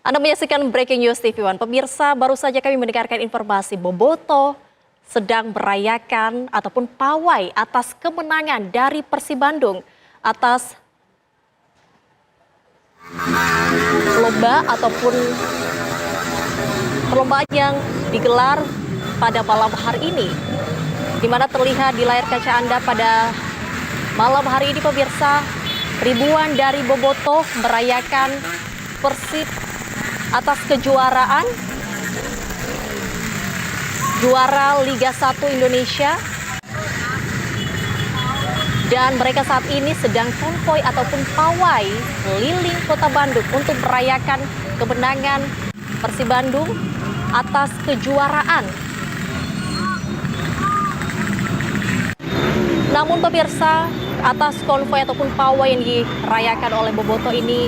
Anda menyaksikan Breaking News TV One. Pemirsa, baru saja kami mendengarkan informasi Bobotoh sedang merayakan ataupun pawai atas kemenangan dari Persib Bandung atas lomba ataupun perlombaan yang digelar pada malam hari ini, di mana terlihat di layar kaca Anda pada malam hari ini pemirsa, ribuan dari Bobotoh merayakan Persib atas kejuaraan juara Liga 1 Indonesia, dan mereka saat ini sedang konvoy ataupun pawai keliling kota Bandung untuk merayakan kemenangan Persib Bandung atas kejuaraan. Namun pemirsa, atas konvoy ataupun pawai yang dirayakan oleh Bobotoh ini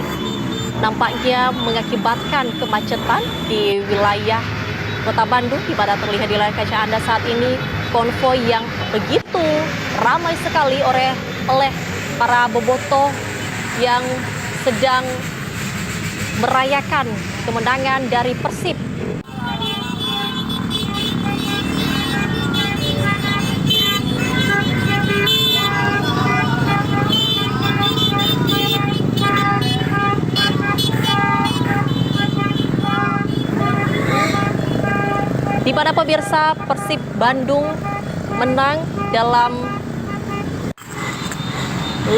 nampaknya mengakibatkan kemacetan di wilayah Kota Bandung, di mana terlihat di layar kaca Anda saat ini konvoy yang begitu ramai sekali oleh para Bobotoh yang sedang merayakan kemenangan dari Persib. Di mana pemirsa, Persib Bandung menang dalam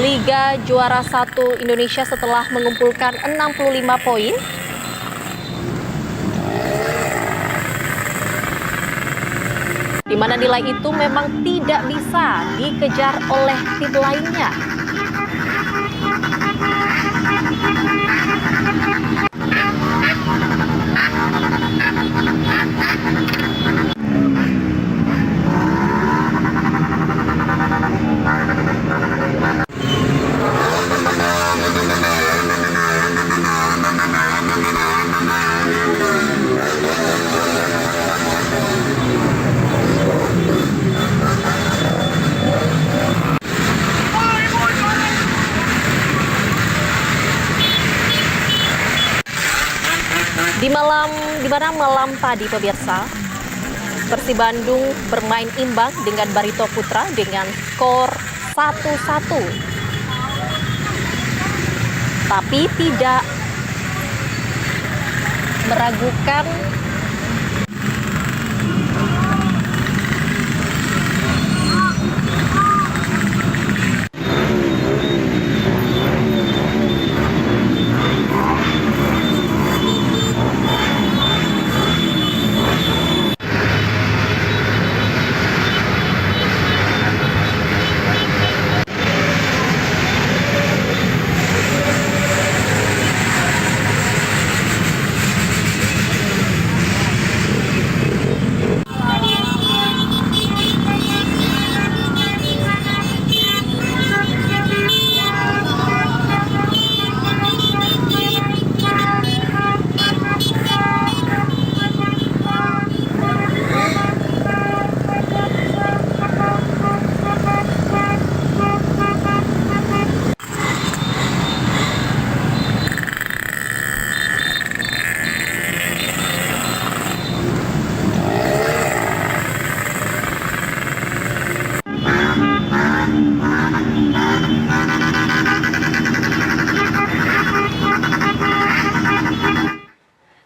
Liga Juara 1 Indonesia setelah mengumpulkan 65 poin. Di mana nilai itu memang tidak bisa dikejar oleh tim lainnya. Di mana malam tadi pemirsa, Persib Bandung bermain imbang dengan Barito Putra dengan skor 1-1. Tapi tidak meragukan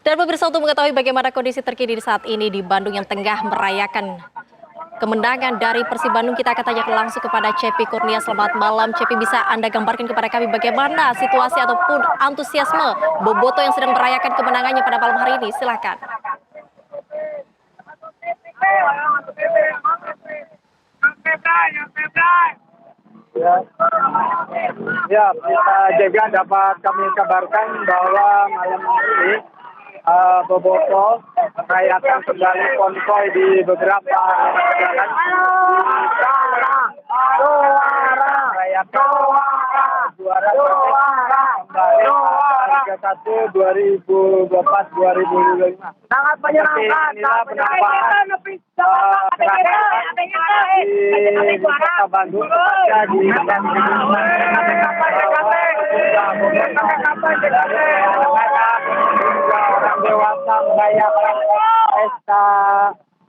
Dan pemirsa, untuk mengetahui bagaimana kondisi terkini saat ini di Bandung yang tengah merayakan kemenangan dari Persib Bandung, kita akan tanya langsung kepada Cepi Kurnia. Selamat malam, Cepi. Bisa Anda gambarkan kepada kami bagaimana situasi ataupun antusiasme Bobotoh yang sedang merayakan kemenangannya pada malam hari ini? Silakan. Ya, kita juga dapat kami kabarkan bahwa malam ini Bobotoh merayakan kembali konvoy di beberapa jalan. Juara kembali Liga 1 2024-2025. Sangat menyenangkan. Inilah penampakan di Kota Bandung, tepatnya di merayakan pesta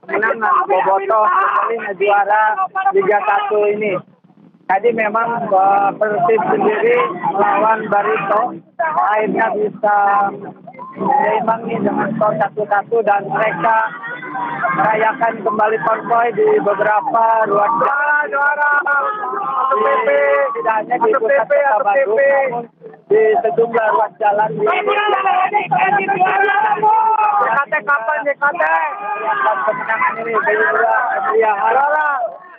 kemenangan Bobotoh kembali juara Liga 1 ini. Tadi memang Persib sendiri melawan Barito akhirnya bisa menyeimbangkan dengan skor 1-1 dan mereka merayakan kembali konvoy di beberapa ruas jalan. Tidak hanya di pusat kota Bandung, namun di sejumlah ruas jalan di JKT kapan JKT? Yang kemenangan ini juga kemeriahan.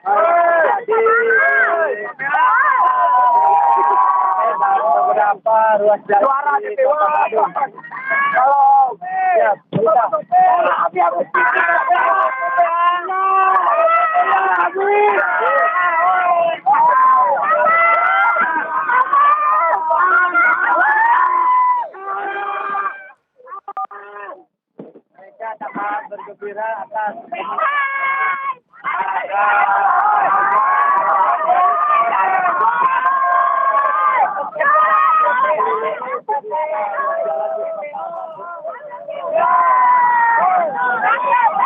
Jadi beberapa ruas jalan di kota Bandung. Kalau ya bisa. Mereka dapat bergembira atas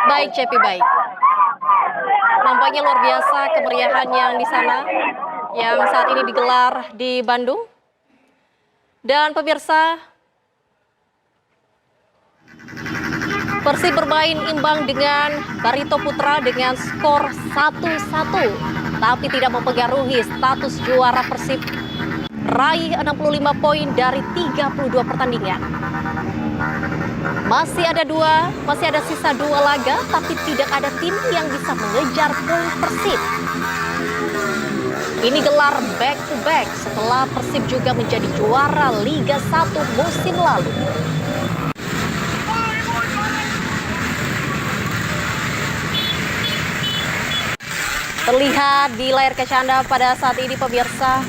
Baik, Cepi, baik. Nampaknya luar biasa kemeriahan yang di sana, yang saat ini digelar di Bandung. Dan pemirsa, Persib bermain imbang dengan Barito Putra dengan skor 1-1, tapi tidak mempengaruhi status juara Persib. Raih 65 poin dari 32 pertandingan. Masih ada sisa 2 laga, tapi tidak ada tim yang bisa mengejar poin Persib. Ini gelar back to back setelah Persib juga menjadi juara Liga 1 musim lalu. Terlihat di layar kaca Anda pada saat ini pemirsa,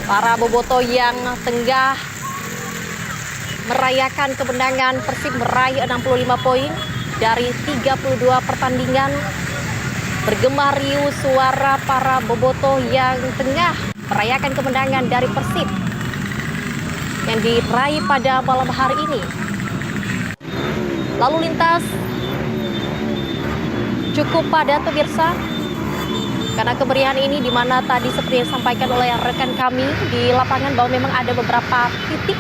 para bobotoh yang tengah merayakan kemenangan. Persib meraih 65 poin dari 32 pertandingan. Bergema riuh suara para bobotoh yang tengah merayakan kemenangan dari Persib yang diraih pada malam hari ini. Lalu lintas cukup padat pemirsa, karena kemeriahan ini di mana tadi seperti yang disampaikan oleh rekan kami di lapangan bahwa memang ada beberapa titik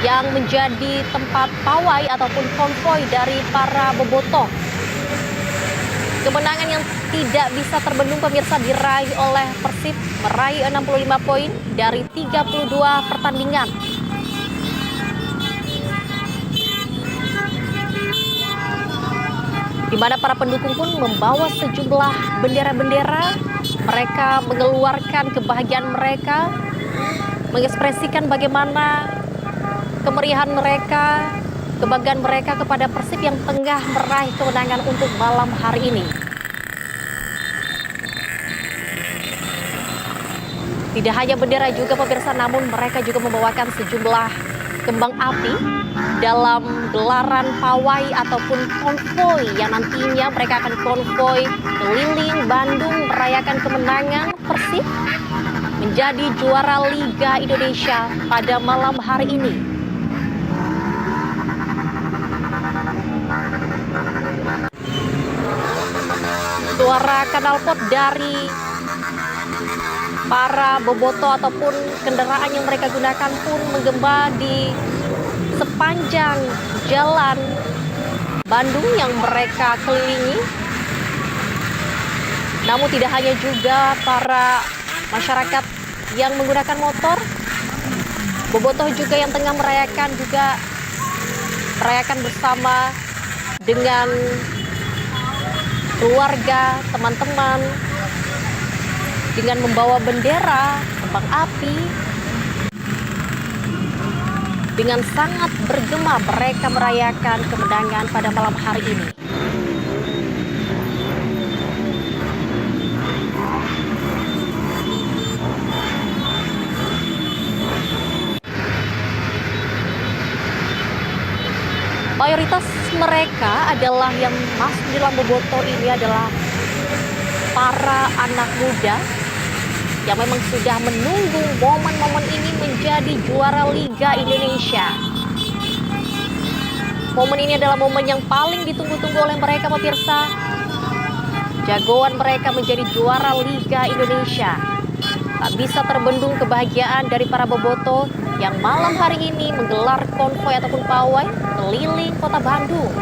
yang menjadi tempat pawai ataupun konvoy dari para bobotoh. Kemenangan yang tidak bisa terbendung pemirsa diraih oleh Persib, meraih 65 poin dari 32 pertandingan. Di mana para pendukung pun membawa sejumlah bendera-bendera. Mereka mengeluarkan kebahagiaan mereka, mengekspresikan bagaimana kemeriahan mereka, kebanggaan mereka kepada Persib yang tengah meraih kemenangan untuk malam hari ini. Tidak hanya bendera juga pemirsa, namun mereka juga membawakan sejumlah kembang api dalam gelaran pawai ataupun konvoy yang nantinya mereka akan konvoy keliling Bandung merayakan kemenangan Persib menjadi juara Liga Indonesia pada malam hari ini. Suara knalpot dari para bobotoh ataupun kendaraan yang mereka gunakan pun menggema di sepanjang jalan Bandung yang mereka kelilingi. Namun tidak hanya juga para masyarakat yang menggunakan motor, bobotoh juga yang tengah merayakan bersama dengan keluarga, teman-teman, dengan membawa bendera, kembang api. Dengan sangat bergema mereka merayakan kemenangan pada malam hari ini. Mayoritas mereka adalah yang masuk di dalam bobotoh ini adalah para anak muda yang memang sudah menunggu momen-momen ini menjadi juara Liga Indonesia. Momen ini adalah momen yang paling ditunggu-tunggu oleh mereka pemirsa. Jagoan mereka menjadi juara Liga Indonesia. Tak bisa terbendung kebahagiaan dari para bobotoh yang malam hari ini menggelar konvoy ataupun pawai keliling kota Bandung.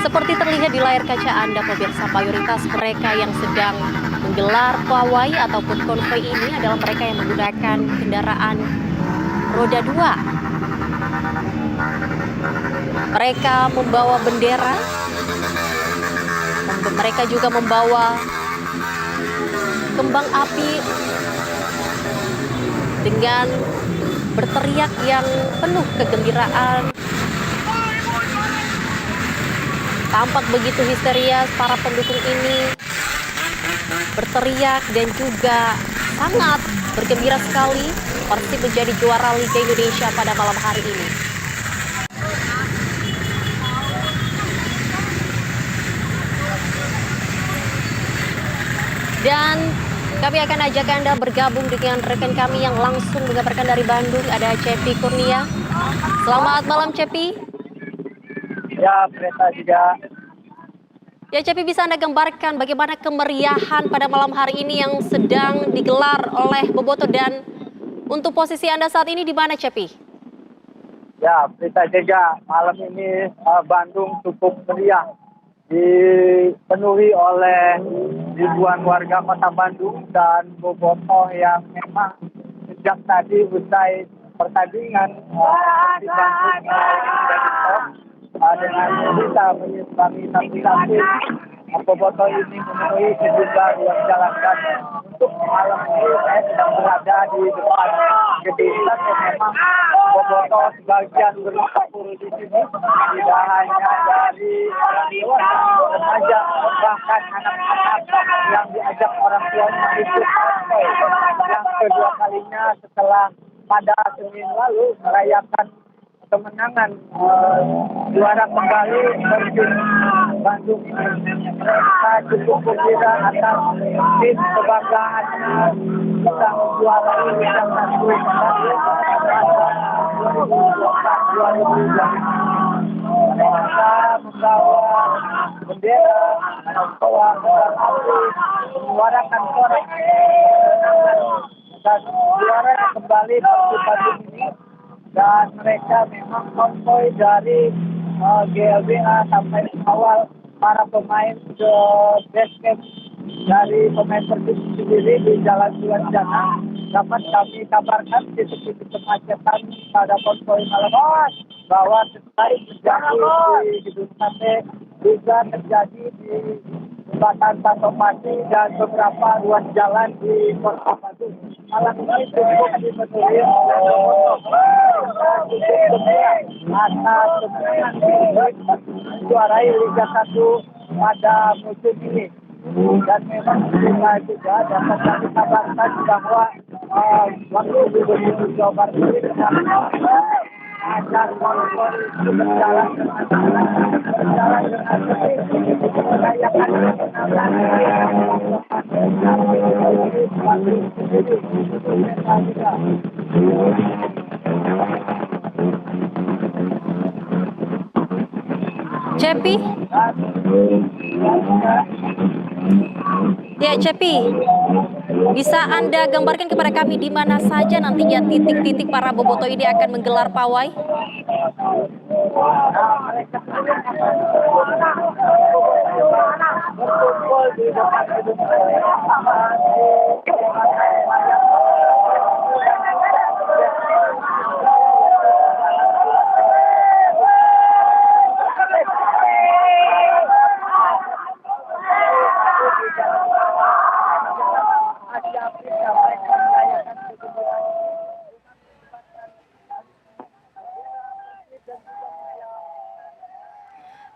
Seperti terlihat di layar kaca Anda pemirsa, mayoritas mereka yang sedang menggelar pawai ataupun konvoy ini adalah mereka yang menggunakan kendaraan roda 2. Mereka membawa bendera, mereka juga membawa kembang api dengan berteriak yang penuh kegembiraan. Tampak begitu histeria para pendukung ini berteriak dan juga sangat bergembira sekali Persib menjadi juara Liga Indonesia pada malam hari ini. Dan kami akan ajak Anda bergabung dengan rekan kami yang langsung mengabarkan dari Bandung, ada Cepi Kurnia. Selamat malam Cepi. Ya, Preta juga. Ya Cepi, bisa Anda gambarkan bagaimana kemeriahan pada malam hari ini yang sedang digelar oleh bobotoh, dan untuk posisi Anda saat ini di mana Cepi? Ya, Preta juga, malam ini Bandung cukup meriah. Dipenuhi oleh ribuan warga kota Bandung dan bobotoh yang memang sejak tadi usai pertandingan di Bandung dengan bisa menyimpangi tapi bobotoh ini memenuhi sejumlah ruas jalan. Dan untuk malam ini saya sedang berada di depan gedung yang memang bobotoh sebagian berkumpul di sini, tidak hanya dari orang dewasa, remaja, bahkan anak-anak yang diajak orang tuanya ikut konvoy yang kedua kalinya setelah pada Senin lalu merayakan kemenangan juara kembali Persib Bandung. Mereka cukup gembira atas tim kebanggaannya bisa menjuarai Liga 1 2024-2025. Mereka membawa bendera, membawa api, menyuarakan suara dan juaranya kembali Persib Bandung ini. Dan mereka memang konvoy dari GLBA sampai awal para pemain ke base camp dari pemain Persib sendiri di Jalan Sulanjana. Dapat kami kabarkan titik-titik kemacetan pada konvoy malam bahwa selain terjadi di Gedung Sate juga terjadi di Jembatan Pasopati dan beberapa ruas jalan di kota Bandung. Malam ini cukup dipenuhi oleh atas kemenangan menjuarai Liga 1 pada musim ini. Dan memang juga dapat kami kabarkan bahwa waktu Gubernur Jawa Barat ini akan berjalan dengan merayakan Cepi? Ya Cepi, bisa Anda gambarkan kepada kami di mana saja nantinya titik-titik para bobotoh ini akan menggelar pawai? berkumpul di depan gedung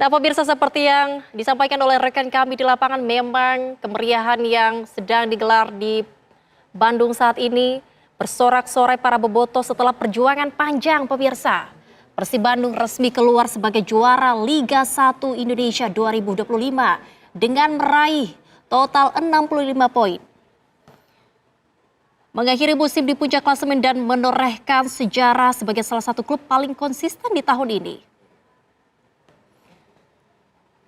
Nah pemirsa, seperti yang disampaikan oleh rekan kami di lapangan, memang kemeriahan yang sedang digelar di Bandung saat ini bersorak-sorai para bobotoh setelah perjuangan panjang pemirsa. Persib Bandung resmi keluar sebagai juara Liga 1 Indonesia 2025 dengan meraih total 65 poin. Mengakhiri musim di puncak klasemen dan menorehkan sejarah sebagai salah satu klub paling konsisten di tahun ini.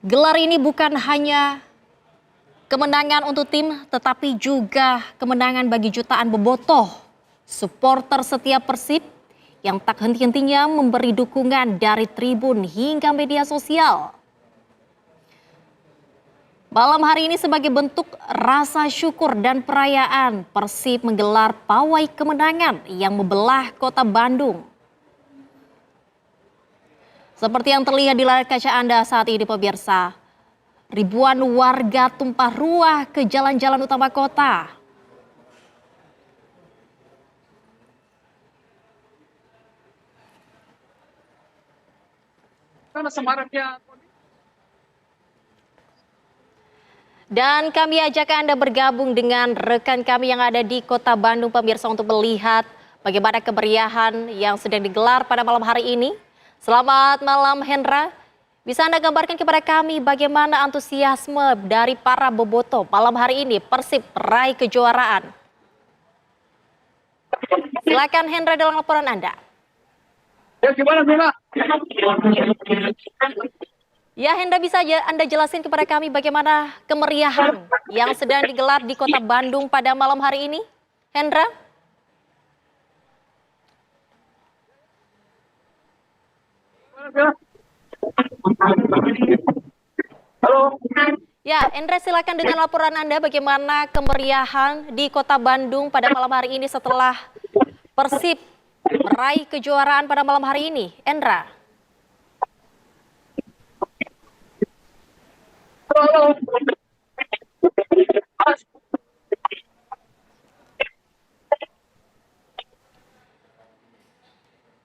Gelar ini bukan hanya kemenangan untuk tim, tetapi juga kemenangan bagi jutaan bobotoh, supporter setiap Persib yang tak henti-hentinya memberi dukungan dari tribun hingga media sosial. Malam hari ini sebagai bentuk rasa syukur dan perayaan, Persib menggelar pawai kemenangan yang membelah kota Bandung. Seperti yang terlihat di layar kaca Anda saat ini pemirsa, ribuan warga tumpah ruah ke jalan-jalan utama kota. Dan kami ajak Anda bergabung dengan rekan kami yang ada di kota Bandung pemirsa untuk melihat bagaimana kemeriahan yang sedang digelar pada malam hari ini. Selamat malam Hendra, bisa Anda gambarkan kepada kami bagaimana antusiasme dari para bobotoh malam hari ini Persib meraih kejuaraan. Silakan Hendra dalam laporan Anda. Ya gimana Bima? Ya Hendra, bisa Anda jelasin kepada kami bagaimana kemeriahan yang sedang digelar di kota Bandung pada malam hari ini? Hendra? Halo. Ya, Hendra silakan dengan laporan Anda bagaimana kemeriahan di kota Bandung pada malam hari ini setelah Persib meraih kejuaraan pada malam hari ini. Hendra? Halo.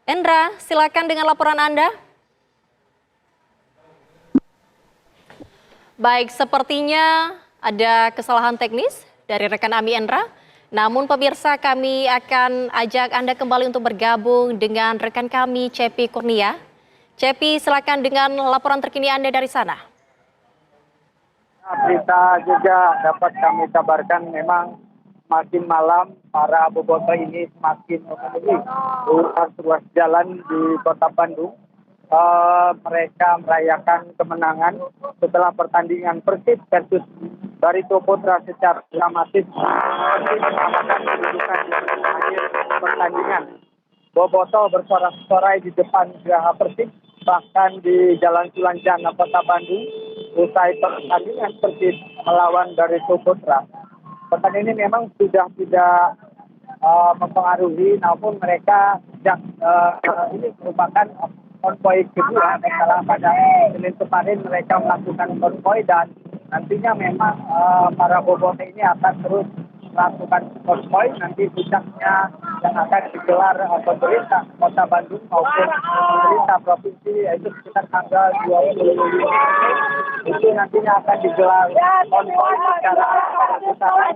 Hendra, silakan dengan laporan Anda. Baik, sepertinya ada kesalahan teknis dari rekan kami Hendra. Namun pemirsa, kami akan ajak Anda kembali untuk bergabung dengan rekan kami Cepi Kurnia. Cepi, silakan dengan laporan terkini Anda dari sana. Berita juga dapat kami kabarkan memang makin malam para bobotoh ini semakin memenuhi ruas jalan di kota Bandung. Mereka merayakan kemenangan setelah pertandingan Persib versus Barito Putra secara dramatis mengamankan kedudukan di akhir pertandingan. Bobotoh bersorak-sorai di depan geraha Persib, bahkan di Jalan Sulanjana kota Bandung usai pertandingan Persib melawan Barito Putra. Pertandingan ini memang sudah tidak mempengaruhi, namun mereka sejak ini merupakan konvoi kedua setelah pada Senin kemarin mereka melakukan konvoi dan nantinya memang para bobotoh ini akan terus melakukan konvoi. Nanti puncaknya yang akan digelar pemerintah Kota Bandung maupun pemerintah provinsi yaitu sekitar tanggal 25 itu nantinya akan digelar konvoi secara besar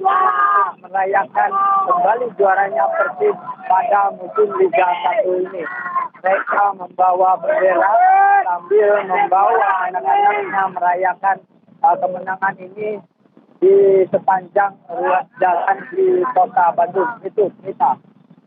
merayakan kembali juaranya Persib pada musim Liga 1 ini. Mereka membawa bendera sambil membawa anak-anaknya merayakan kemenangan ini di sepanjang ruas jalan di kota Bandung. Itu, Nita.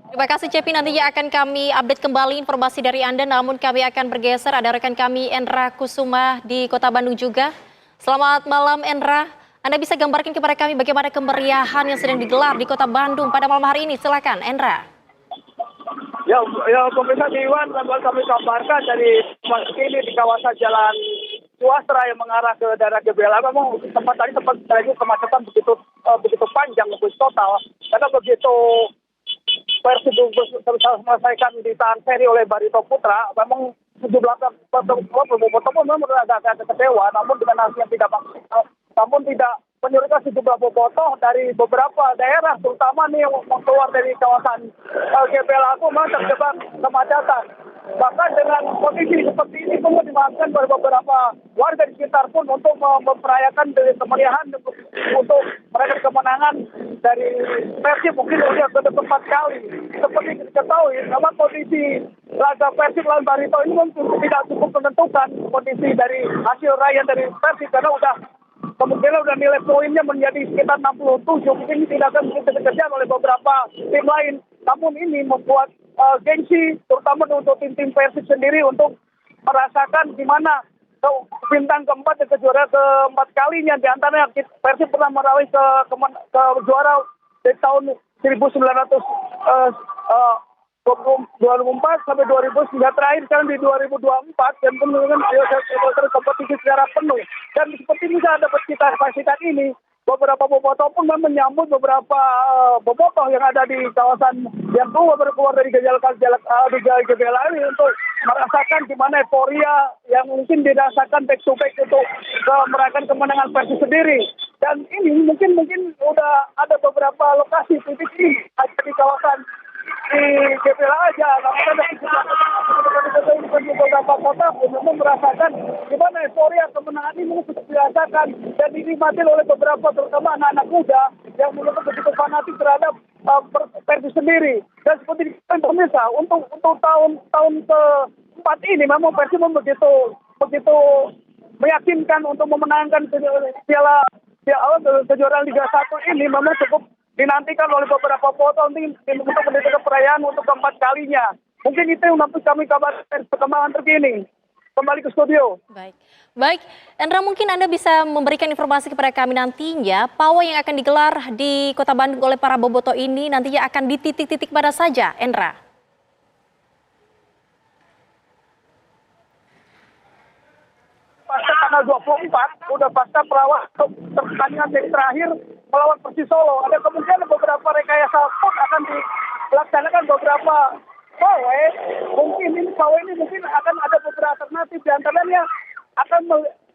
Terima kasih Cepi, nantinya akan kami update kembali informasi dari Anda, namun kami akan bergeser, ada rekan kami Endra Kusuma di kota Bandung juga. Selamat malam Endra, Anda bisa gambarkan kepada kami bagaimana kemeriahan yang sedang digelar di kota Bandung pada malam hari ini, silakan Endra. Ya pemirsa Iwan, kami kabarkan dari ini di kawasan Jalan Suastra yang mengarah ke daerah GBLA. Memang sempat terjadi kemacetan begitu panjang, begitu total. Karena begitu Persib selesaikan ditahan seri oleh Barito Putra, memang sejumlah bobotoh pun memang agak kecewa, namun dengan hasil yang tidak maksimal, namun tidak menyurutkan sejumlah bobotoh dari beberapa daerah, terutama nih yang keluar dari kawasan GBLA itu memang terjebak kemacetan. Bahkan dengan kondisi seperti ini pun dimaafkan oleh beberapa warga di sekitar pun untuk memperayakan dari kemeriahan untuk merayakan kemenangan dari Persib mungkin sudah ke 4 kali. Seperti diketahui, memang kondisi laga Persib lawan Barito ini mungkin tidak cukup menentukan kondisi dari hasil raihan dari Persib karena kemungkinan udah nilai poinnya menjadi sekitar 67. Mungkin ini tidak akan begitu dikejar oleh beberapa tim lain. Namun ini membuat gengsi terutama untuk tim-tim Persib sendiri untuk merasakan gimana bintang keempat dan juara keempat kalinya. Di antaranya Persib pernah meraih ke juara dari tahun 2004 sampai 2000 hingga terakhir sekarang di 2024 dan kemudian kompetisi secara penuh. Dan seperti bisa dapat kita saksikan ini, beberapa bobotoh pun menyambut beberapa bobotoh yang ada di kawasan yang keluar dari gejala GBLA ini untuk merasakan gimana euforia yang mungkin dirasakan back to back untuk merayakan kemenangan Persib sendiri. Dan ini mungkin udah ada beberapa lokasi titik ini ada di kawasan di GBLA aja, namun ada beberapa kota pun memang merasakan gimana euforia kemenangan ini mungkin dirasakan dan dinikmati oleh beberapa terutama anak-anak muda yang menurut begitu fanatik terhadap Persib sendiri. Dan seperti pemirsa, untuk tahun keempat ini memang Persib begitu meyakinkan untuk memenangkan kejuaraan Liga 1 ini memang cukup dinantikan oleh beberapa foto untuk mendekat perayaan untuk keempat kalinya. Mungkin itu yang nanti kami kabarkan perkembangan terkini. Kembali ke studio. Baik, Endra, mungkin Anda bisa memberikan informasi kepada kami nantinya pawai yang akan digelar di Kota Bandung oleh para bobotoh ini nantinya akan di titik-titik mana saja, Endra? Pasca tanggal 24, udah pasca pertandingan yang terakhir melawan Persis Solo. Ada kemungkinan beberapa rekayasa pun akan dilaksanakan beberapa pawai. Mungkin akan ada beberapa alternatif, di antaranya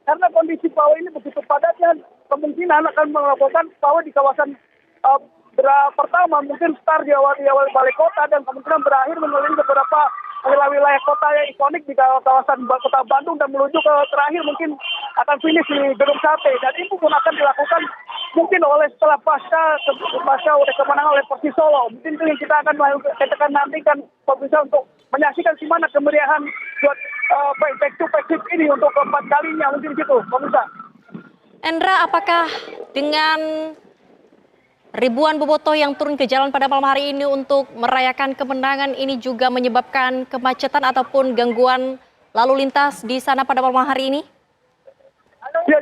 karena kondisi pawai ini begitu padatnya, kemungkinan akan melakukan pawai di kawasan pertama mungkin start di awal balai kota dan kemungkinan berakhir mengelilingi beberapa wilayah kota yang ikonik di kawasan Kota Bandung dan menuju ke terakhir mungkin akan finish di Gedung Sate. Dan itu pun akan dilakukan mungkin setelah pasca oleh kemenangan oleh Persis Solo. Mungkin itu yang kita akan nantikan bisa untuk menyaksikan gimana kemeriahan buat back to Persib ini untuk keempat kalinya mungkin gitu, pemirsa. Endra, apakah dengan ribuan bobotoh yang turun ke jalan pada malam hari ini untuk merayakan kemenangan ini juga menyebabkan kemacetan ataupun gangguan lalu lintas di sana pada malam hari ini? Ya,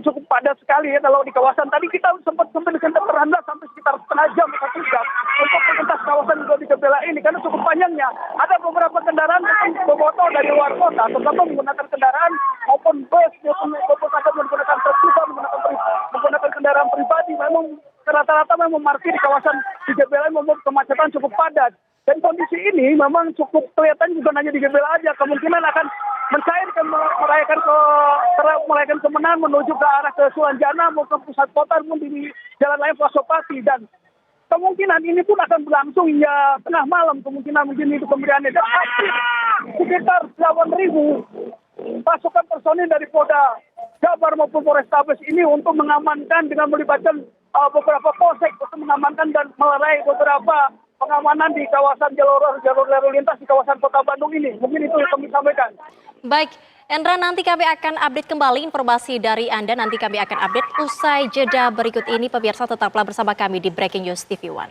cukup padat sekali ya kalau di kawasan. Tadi kita sempat terhambat sampai sekitar setengah jam, 1 jam untuk melintas kawasan di GBLA ini karena cukup panjangnya. Ada beberapa kendaraan bobotoh dari luar kota, terutama menggunakan kendaraan maupun bus, maupun ada menggunakan truk juga, menggunakan kendaraan pribadi. Memang rata-rata memang parkir di kawasan di GBLA membuat kemacetan cukup padat. Dan kondisi ini memang cukup kelihatan bukan hanya di GBLA aja, kemungkinan akan mencairkan merayakan kemenangan menuju ke arah ke Sulanjana maupun pusat kota pun di Jalan Layang Pasopati. Dan kemungkinan ini pun akan berlangsung hingga tengah malam, kemungkinan mungkin itu pemberiannya. Dan sekitar 8.000 pasukan personil dari Polda Jabar maupun Polrestabes ini untuk mengamankan dengan melibatkan beberapa polsek untuk mengamankan dan melerai beberapa pengamanan di kawasan jalur lalu lintas di kawasan Kota Bandung ini. Mungkin itu yang kami sampaikan. Baik, Endra, nanti kami akan update kembali informasi dari Anda. Nanti kami akan update usai jeda berikut ini. Pemirsa, tetaplah bersama kami di Breaking News TV One.